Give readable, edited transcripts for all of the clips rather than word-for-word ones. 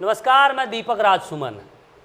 नमस्कार, मैं दीपक राज सुमन।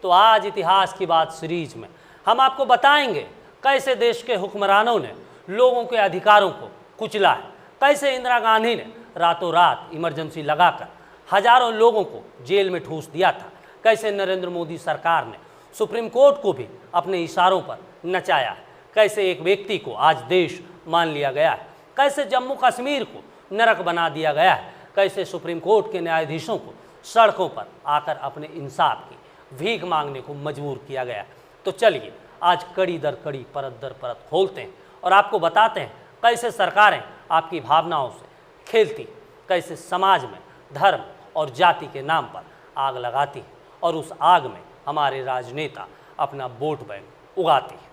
तो आज इतिहास की बात सीरीज में हम आपको बताएंगे कैसे देश के हुक्मरानों ने लोगों के अधिकारों को कुचला है, कैसे इंदिरा गांधी ने रातों रात इमरजेंसी लगाकर हजारों लोगों को जेल में ठूस दिया था, कैसे नरेंद्र मोदी सरकार ने सुप्रीम कोर्ट को भी अपने इशारों पर नचाया है, कैसे एक व्यक्ति को आज देश मान लिया गया है, कैसे जम्मू कश्मीर को नरक बना दिया गया है, कैसे सुप्रीम कोर्ट के न्यायाधीशों को सड़कों पर आकर अपने इंसाफ की भीख मांगने को मजबूर किया गया है। तो चलिए आज कड़ी दर कड़ी, परत दर परत खोलते हैं और आपको बताते हैं कैसे सरकारें आपकी भावनाओं से खेलती, कैसे समाज में धर्म और जाति के नाम पर आग लगाती है और उस आग में हमारे राजनेता अपना वोट बैंक उगाती है।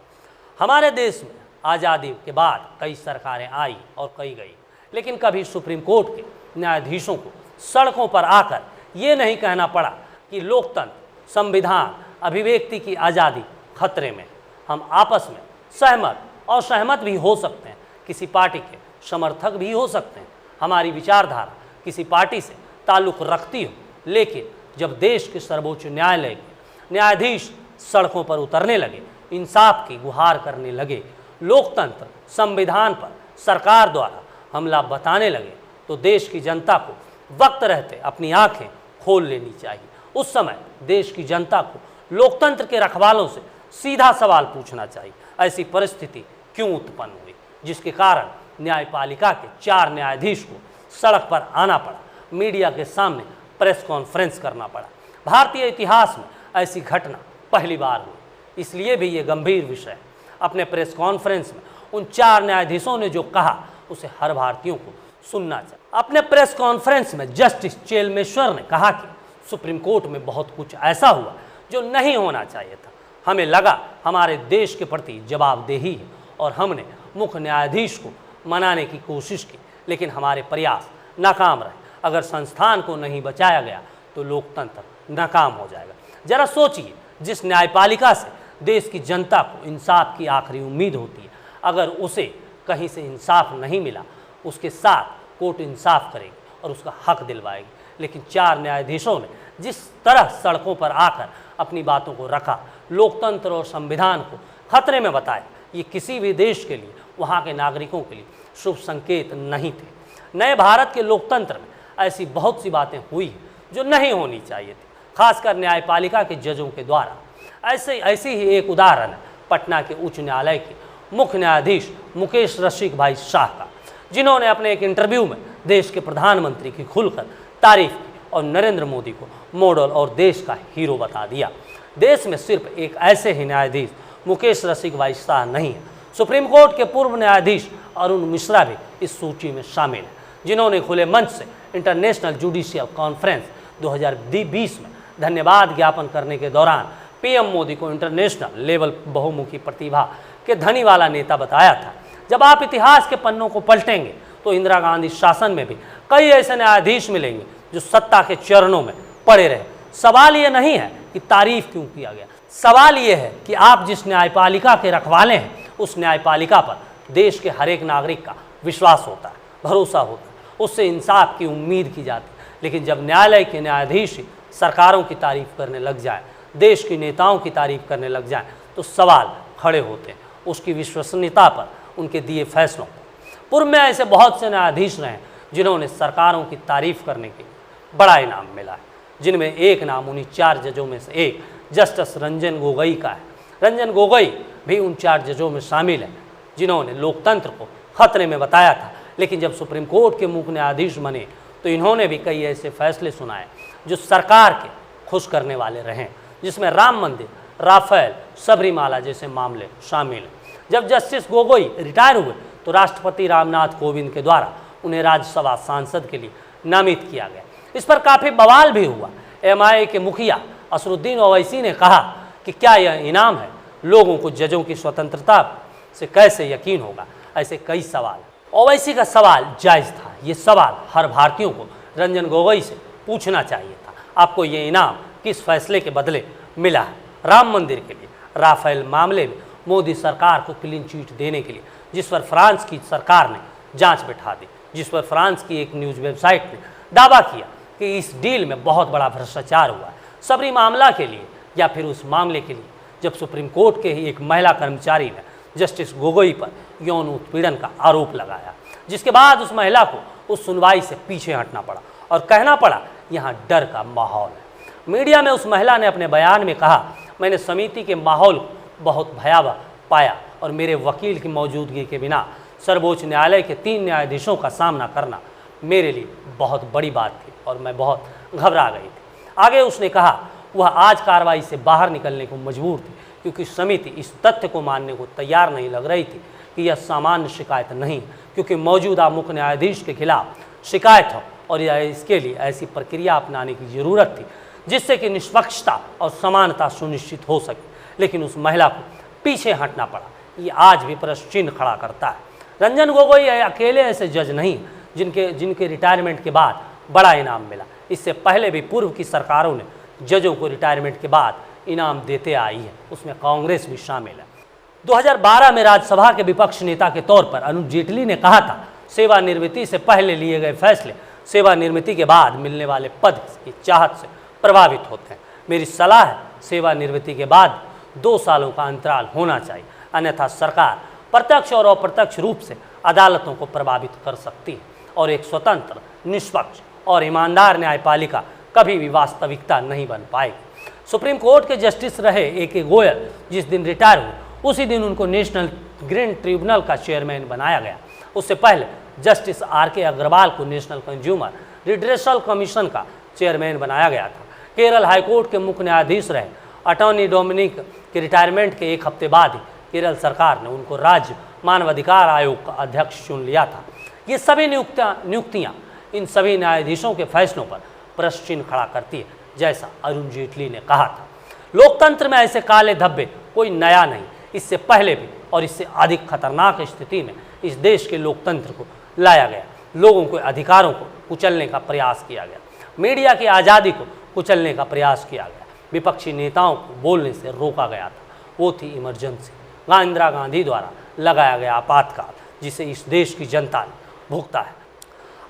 हमारे देश में आज़ादी के बाद कई सरकारें आई और कई गई, लेकिन कभी सुप्रीम कोर्ट के न्यायाधीशों को सड़कों पर आकर ये नहीं कहना पड़ा कि लोकतंत्र, संविधान, अभिव्यक्ति की आज़ादी खतरे में। हम आपस में सहमत और असहमत भी हो सकते हैं, किसी पार्टी के समर्थक भी हो सकते हैं, हमारी विचारधारा किसी पार्टी से ताल्लुक़ रखती हो, लेकिन जब देश के सर्वोच्च न्यायालय के न्यायाधीश सड़कों पर उतरने लगे, इंसाफ की गुहार करने लगे, लोकतंत्र, संविधान पर सरकार द्वारा हमला बताने लगे, तो देश की जनता को वक्त रहते अपनी आंखें खोल लेनी चाहिए। उस समय देश की जनता को लोकतंत्र के रखवालों से सीधा सवाल पूछना चाहिए, ऐसी परिस्थिति क्यों उत्पन्न हुई जिसके कारण न्यायपालिका के 4 न्यायाधीश को सड़क पर आना पड़ा, मीडिया के सामने प्रेस कॉन्फ्रेंस करना पड़ा। भारतीय इतिहास में ऐसी घटना पहली बार हुई, इसलिए भी ये गंभीर विषय है। अपने प्रेस कॉन्फ्रेंस में उन 4 न्यायाधीशों ने जो कहा उसे हर भारतीयों को सुनना चाहिए। अपने प्रेस कॉन्फ्रेंस में जस्टिस चेलमेश्वर ने कहा कि सुप्रीम कोर्ट में बहुत कुछ ऐसा हुआ जो नहीं होना चाहिए था। हमें लगा हमारे देश के प्रति जवाबदेही है और हमने मुख्य न्यायाधीश को मनाने की कोशिश की, लेकिन हमारे प्रयास नाकाम रहे। अगर संस्थान को नहीं बचाया गया तो लोकतंत्र नाकाम हो जाएगा। जरा सोचिए, जिस न्यायपालिका से देश की जनता को इंसाफ की आखिरी उम्मीद होती है, अगर उसे कहीं से इंसाफ नहीं मिला, उसके साथ कोर्ट इंसाफ करेगी और उसका हक दिलवाएगी। लेकिन 4 न्यायाधीशों ने जिस तरह सड़कों पर आकर अपनी बातों को रखा, लोकतंत्र और संविधान को खतरे में बताया, ये किसी भी देश के लिए, वहाँ के नागरिकों के लिए शुभ संकेत नहीं थे। नए भारत के लोकतंत्र में ऐसी बहुत सी बातें हुई जो नहीं होनी चाहिए थी, खासकर न्यायपालिका के जजों के द्वारा। ऐसी ही एक उदाहरण है पटना के उच्च न्यायालय के मुख्य न्यायाधीश मुकेश रसिक भाई शाह का, जिन्होंने अपने एक इंटरव्यू में देश के प्रधानमंत्री की खुलकर तारीफ की और नरेंद्र मोदी को मॉडल और देश का हीरो बता दिया। देश में सिर्फ एक ऐसे ही न्यायाधीश मुकेश रसिक भाई शाह नहीं है, सुप्रीम कोर्ट के पूर्व न्यायाधीश अरुण मिश्रा भी इस सूची में शामिल हैं, जिन्होंने खुले मंच से इंटरनेशनल जुडिशियल कॉन्फ्रेंस 2020 में धन्यवाद ज्ञापन करने के दौरान पीएम मोदी को इंटरनेशनल लेवल बहुमुखी प्रतिभा के धनी वाला नेता बताया था। जब आप इतिहास के पन्नों को पलटेंगे तो इंदिरा गांधी शासन में भी कई ऐसे न्यायाधीश मिलेंगे जो सत्ता के चरणों में पड़े रहे। सवाल ये नहीं है कि तारीफ क्यों किया गया, सवाल ये है कि आप जिस न्यायपालिका के रखवाले हैं, उस न्यायपालिका पर देश के हर एक नागरिक का विश्वास होता है, भरोसा होता है, उससे इंसाफ की उम्मीद की जाती है। लेकिन जब न्यायालय के न्यायाधीश ही सरकारों की तारीफ करने लग जाए, देश की नेताओं की तारीफ करने लग जाए, तो सवाल खड़े होते हैं उसकी विश्वसनीयता पर, उनके दिए फैसलों पर। पूर्व में ऐसे बहुत से न्यायाधीश रहे जिन्होंने सरकारों की तारीफ करने के बड़ा इनाम मिला है, जिनमें एक नाम उन्हीं 4 जजों में से एक जस्टिस रंजन गोगोई का है। रंजन गोगोई भी उन 4 जजों में शामिल हैं जिन्होंने लोकतंत्र को खतरे में बताया था। लेकिन जब सुप्रीम कोर्ट के मुख्य न्यायाधीश बने तो इन्होंने भी कई ऐसे फैसले सुनाए जो सरकार के खुश करने वाले रहे, जिसमें राम मंदिर, राफेल, सबरीमाला जैसे मामले शामिल हैं। जब जस्टिस गोगोई रिटायर हुए तो राष्ट्रपति रामनाथ कोविंद के द्वारा उन्हें राज्यसभा सांसद के लिए नामित किया गया। इस पर काफ़ी बवाल भी हुआ। एमआईए के मुखिया असरुद्दीन ओवैसी ने कहा कि क्या यह इनाम है, लोगों को जजों की स्वतंत्रता से कैसे यकीन होगा। ऐसे कई सवाल। ओवैसी का सवाल जायज़ था। ये सवाल हर भारतीयों को रंजन गोगोई से पूछना चाहिए था, आपको ये इनाम किस फैसले के बदले मिला है? राम मंदिर के लिए, राफेल मामले में मोदी सरकार को क्लीन चिट देने के लिए, जिस पर फ्रांस की सरकार ने जांच बैठा दी, जिस पर फ्रांस की एक न्यूज़ वेबसाइट ने दावा किया कि इस डील में बहुत बड़ा भ्रष्टाचार हुआ है। सबरी मामला के लिए या फिर उस मामले के लिए जब सुप्रीम कोर्ट के ही एक महिला कर्मचारी ने जस्टिस गोगोई पर यौन उत्पीड़न का आरोप लगाया, जिसके बाद उस महिला को उस सुनवाई से पीछे हटना पड़ा और कहना पड़ा यहाँ डर का माहौल है। मीडिया में उस महिला ने अपने बयान में कहा, मैंने समिति के माहौल को बहुत भयावह पाया और मेरे वकील की मौजूदगी के बिना सर्वोच्च न्यायालय के 3 न्यायाधीशों का सामना करना मेरे लिए बहुत बड़ी बात थी और मैं बहुत घबरा गई थी। आगे उसने कहा वह आज कार्रवाई से बाहर निकलने को मजबूर थी क्योंकि समिति इस तथ्य को मानने को तैयार नहीं लग रही थी कि यह सामान्य शिकायत नहीं, क्योंकि मौजूदा मुख्य न्यायाधीश के खिलाफ शिकायत हो और यह इसके लिए ऐसी प्रक्रिया अपनाने की ज़रूरत थी जिससे कि निष्पक्षता और समानता सुनिश्चित हो सके। लेकिन उस महिला को पीछे हटना पड़ा। ये आज भी प्रश्न चिन्ह खड़ा करता है। रंजन गोगोई अकेले ऐसे जज नहीं जिनके रिटायरमेंट के बाद बड़ा इनाम मिला। इससे पहले भी पूर्व की सरकारों ने जजों को रिटायरमेंट के बाद इनाम देते आई है, उसमें कांग्रेस भी शामिल है। 2012 में राज्यसभा के विपक्ष नेता के तौर पर अरुण जेटली ने कहा था, सेवानिवृत्ति से पहले लिए गए फैसले सेवानिवृत्ति के बाद मिलने वाले पद की चाहत से प्रभावित होते हैं। मेरी सलाह है सेवानिवृत्ति के बाद 2 सालों का अंतराल होना चाहिए, अन्यथा सरकार प्रत्यक्ष और अप्रत्यक्ष रूप से अदालतों को प्रभावित कर सकती है और एक स्वतंत्र, निष्पक्ष और ईमानदार न्यायपालिका कभी भी वास्तविकता नहीं बन पाएगी। सुप्रीम कोर्ट के जस्टिस रहे ए.के. गोयल जिस दिन रिटायर हुए उसी दिन उनको नेशनल ग्रीन ट्रिब्यूनल का चेयरमैन बनाया गया। उससे पहले जस्टिस आर.के. अग्रवाल को नेशनल कंज्यूमर रिड्रेसल कमीशन का चेयरमैन बनाया गया था। केरल हाईकोर्ट के मुख्य न्यायाधीश रहे अटॉर्नी डोमिनिक के रिटायरमेंट के 1 हफ्ते बाद ही केरल सरकार ने उनको राज्य मानवाधिकार आयोग का अध्यक्ष चुन लिया था। ये सभी नियुक्तियाँ इन सभी न्यायाधीशों के फैसलों पर प्रश्न चिन्ह खड़ा करती है, जैसा अरुण जेटली ने कहा था। लोकतंत्र में ऐसे काले धब्बे कोई नया नहीं, इससे पहले भी और इससे अधिक खतरनाक स्थिति में इस देश के लोकतंत्र को लाया गया। लोगों के अधिकारों को कुचलने का प्रयास किया गया, मीडिया की आज़ादी को कुचलने का प्रयास किया गया, विपक्षी नेताओं को बोलने से रोका गया था। वो थी इमरजेंसी, इंदिरा गांधी द्वारा लगाया गया आपातकाल, जिसे इस देश की जनता ने भुगता है।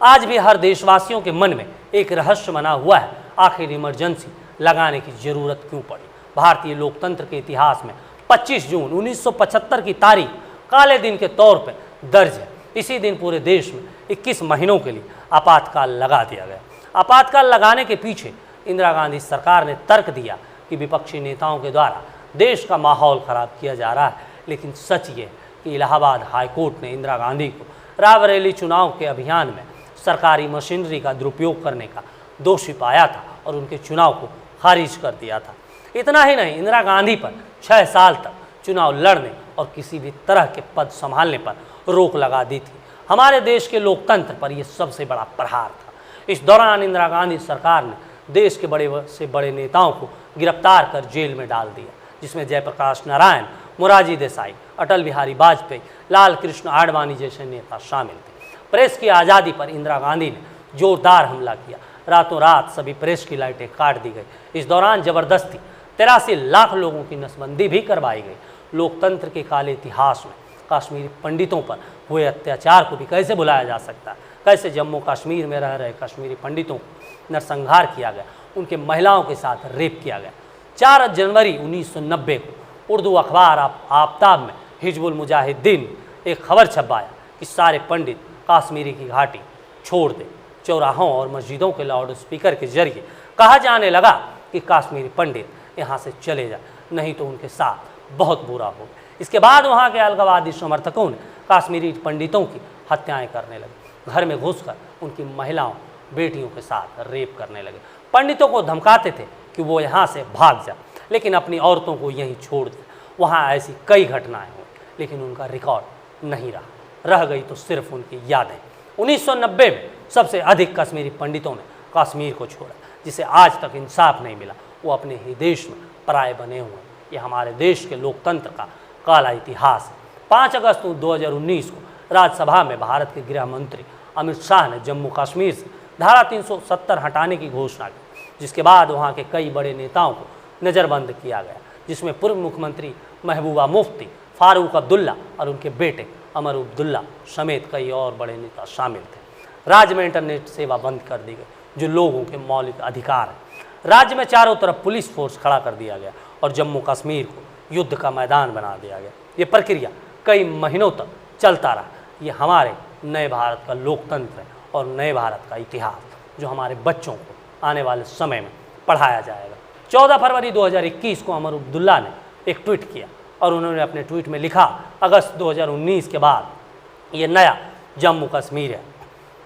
आज भी हर देशवासियों के मन में एक रहस्य बना हुआ है, आखिर इमरजेंसी लगाने की जरूरत क्यों पड़ी। भारतीय लोकतंत्र के इतिहास में 25 जून 1975 की तारीख काले दिन के तौर पर दर्ज है। इसी दिन पूरे देश में 21 महीनों के लिए आपातकाल लगा दिया गया। आपातकाल लगाने के पीछे इंदिरा गांधी सरकार ने तर्क दिया कि विपक्षी नेताओं के द्वारा देश का माहौल खराब किया जा रहा है। लेकिन सच ये कि इलाहाबाद हाईकोर्ट ने इंदिरा गांधी को रायबरेली चुनाव के अभियान में सरकारी मशीनरी का दुरुपयोग करने का दोषी पाया था और उनके चुनाव को खारिज कर दिया था। इतना ही नहीं, इंदिरा गांधी पर 6 साल तक चुनाव लड़ने और किसी भी तरह के पद संभालने पर रोक लगा दी थी। हमारे देश के लोकतंत्र पर यह सबसे बड़ा प्रहार था। इस दौरान इंदिरा गांधी सरकार ने देश के बड़े से बड़े नेताओं को गिरफ्तार कर जेल में डाल दिया, जिसमें जयप्रकाश नारायण, मोरारजी देसाई, अटल बिहारी वाजपेयी, लाल कृष्ण आडवाणी जैसे नेता शामिल थे। प्रेस की आज़ादी पर इंदिरा गांधी ने जोरदार हमला किया। रातों रात सभी प्रेस की लाइटें काट दी गई। इस दौरान जबरदस्ती 83 लाख लोगों की नसबंदी भी करवाई गई। लोकतंत्र के काले इतिहास में कश्मीरी पंडितों पर हुए अत्याचार को भी कैसे भुलाया जा सकता है। कैसे जम्मू कश्मीर में रह रहे कश्मीरी पंडितों को नरसंहार किया गया, उनके महिलाओं के साथ रेप किया गया। 4 जनवरी 1990 को उर्दू अखबार आफ्ताब में हिजबुल मुजाहिदीन एक खबर छपवाया कि सारे पंडित कश्मीरी की घाटी छोड़ दें। चौराहों और मस्जिदों के लाउड स्पीकर के जरिए कहा जाने लगा कि कश्मीरी पंडित यहाँ से चले जाए, नहीं तो उनके साथ बहुत बुरा होगा। इसके बाद वहाँ के अलगाववादी समर्थकों ने कश्मीरी पंडितों की हत्याएं करने लगे। घर में घुसकर उनकी महिलाओं, बेटियों के साथ रेप करने लगे। पंडितों को धमकाते थे कि वो यहाँ से भाग जाए, लेकिन अपनी औरतों को यहीं छोड़ दें। वहाँ ऐसी कई घटनाएं हुई, लेकिन उनका रिकॉर्ड नहीं रह गई तो सिर्फ उनकी यादें। 1990 में सबसे अधिक कश्मीरी पंडितों ने कश्मीर को छोड़ा, जिसे आज तक इंसाफ नहीं मिला। वो अपने ही देश में पराये बने हुए हैं। ये हमारे देश के लोकतंत्र का काला इतिहास है। 5 अगस्त 2019 को राज्यसभा में भारत के गृह मंत्री अमित शाह ने जम्मू कश्मीर से धारा 370 हटाने की घोषणा की, जिसके बाद वहाँ के कई बड़े नेताओं को नज़रबंद किया गया, जिसमें पूर्व मुख्यमंत्री महबूबा मुफ्ती, फारूक अब्दुल्ला और उनके बेटे अमर अब्दुल्ला समेत कई और बड़े नेता शामिल थे। राज्य में इंटरनेट सेवा बंद कर दी गई। जो लोगों के मौलिक अधिकार हैं। राज्य में चारों तरफ पुलिस फोर्स खड़ा कर दिया गया और जम्मू कश्मीर को युद्ध का मैदान बना दिया गया। ये प्रक्रिया कई महीनों तक चलता रहा। ये हमारे नए भारत का लोकतंत्र है और नए भारत का इतिहास जो हमारे बच्चों को आने वाले समय में पढ़ाया जाएगा। 14 फरवरी 2021 को उमर अब्दुल्ला ने एक ट्वीट किया और उन्होंने अपने ट्वीट में लिखा, अगस्त 2019 के बाद ये नया जम्मू कश्मीर है,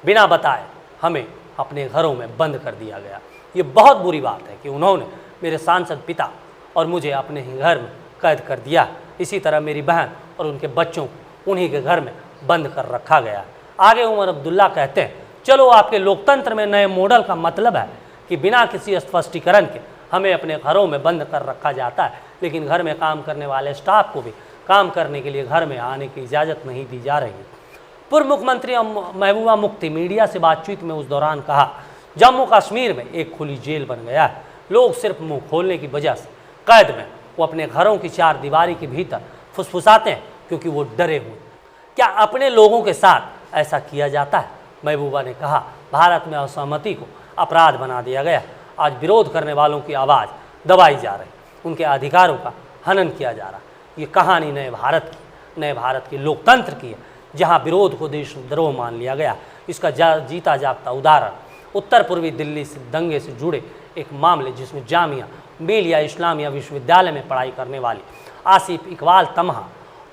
बिना बताए हमें अपने घरों में बंद कर दिया गया। ये बहुत बुरी बात है कि उन्होंने मेरे सांसद पिता और मुझे अपने ही घर में कैद कर दिया। इसी तरह मेरी बहन और उनके बच्चों को उन्हीं के घर में बंद कर रखा गया। आगे उमर अब्दुल्ला कहते हैं, चलो आपके लोकतंत्र में नए मॉडल का मतलब है कि बिना किसी स्पष्टीकरण के हमें अपने घरों में बंद कर रखा जाता है, लेकिन घर में काम करने वाले स्टाफ को भी काम करने के लिए घर में आने की इजाज़त नहीं दी जा रही। पूर्व मुख्यमंत्री महबूबा मुफ्ती मीडिया से बातचीत में उस दौरान कहा, जम्मू कश्मीर में एक खुली जेल बन गया है। लोग सिर्फ मुंह खोलने की वजह से कैद में वो अपने घरों की चार दीवारी के भीतर फुसफुसाते हैं क्योंकि वो डरे हुए। क्या अपने लोगों के साथ ऐसा किया जाता है? महबूबा ने कहा, भारत में असहमति को अपराध बना दिया गया। आज विरोध करने वालों की आवाज़ दबाई जा रही, उनके अधिकारों का हनन किया जा रहा। ये कहानी नए भारत के लोकतंत्र की है, जहाँ विरोध को देशद्रोह मान लिया गया। इसका जीता जागता उदाहरण उत्तर पूर्वी दिल्ली से दंगे से जुड़े एक मामले, जिसमें जामिया मिलिया इस्लामिया विश्वविद्यालय में पढ़ाई करने वाली आसिफ इकबाल तमहा,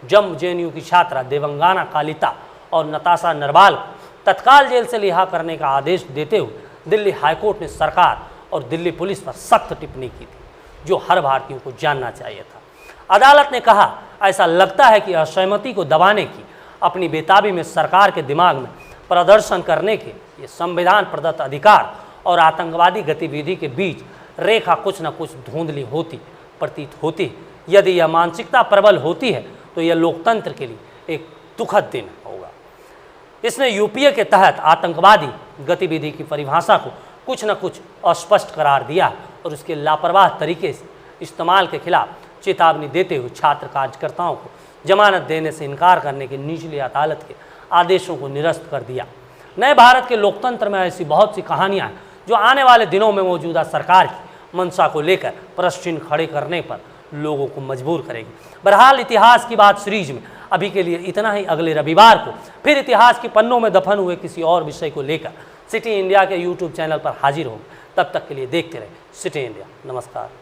JNU की छात्रा देवंगाना कालिता और नताशा नरवाल को तत्काल जेल से रिहा करने का आदेश देते हुए दिल्ली हाईकोर्ट ने सरकार और दिल्ली पुलिस पर सख्त टिप्पणी की थी, जो हर भारतीयों को जानना चाहिए था। अदालत ने कहा, ऐसा लगता है कि असहमति को दबाने की अपनी बेताबी में सरकार के दिमाग में प्रदर्शन करने के ये संविधान प्रदत्त अधिकार और आतंकवादी गतिविधि के बीच रेखा कुछ न कुछ धुंधली होती प्रतीत होती है। यदि यह मानसिकता प्रबल होती है तो यह लोकतंत्र के लिए एक दुखद दिन होगा। इसने यूपीए के तहत आतंकवादी गतिविधि की परिभाषा को कुछ न कुछ अस्पष्ट करार दिया और उसके लापरवाह तरीके से इस्तेमाल के खिलाफ चेतावनी देते हुए छात्र कार्यकर्ताओं को जमानत देने से इनकार करने की निचली अदालत के आदेशों को निरस्त कर दिया। नए भारत के लोकतंत्र में ऐसी बहुत सी कहानियां हैं जो आने वाले दिनों में मौजूदा सरकार की मंशा को लेकर प्रश्न चिन्ह खड़े करने पर लोगों को मजबूर करेगी। बहरहाल इतिहास की बात सीरीज में अभी के लिए इतना ही। अगले रविवार को फिर इतिहास के पन्नों में दफन हुए किसी और विषय को लेकर सिटी इंडिया के YouTube चैनल पर हाजिर होंगे। तब तक के लिए देखते रहे सिटी इंडिया। नमस्कार।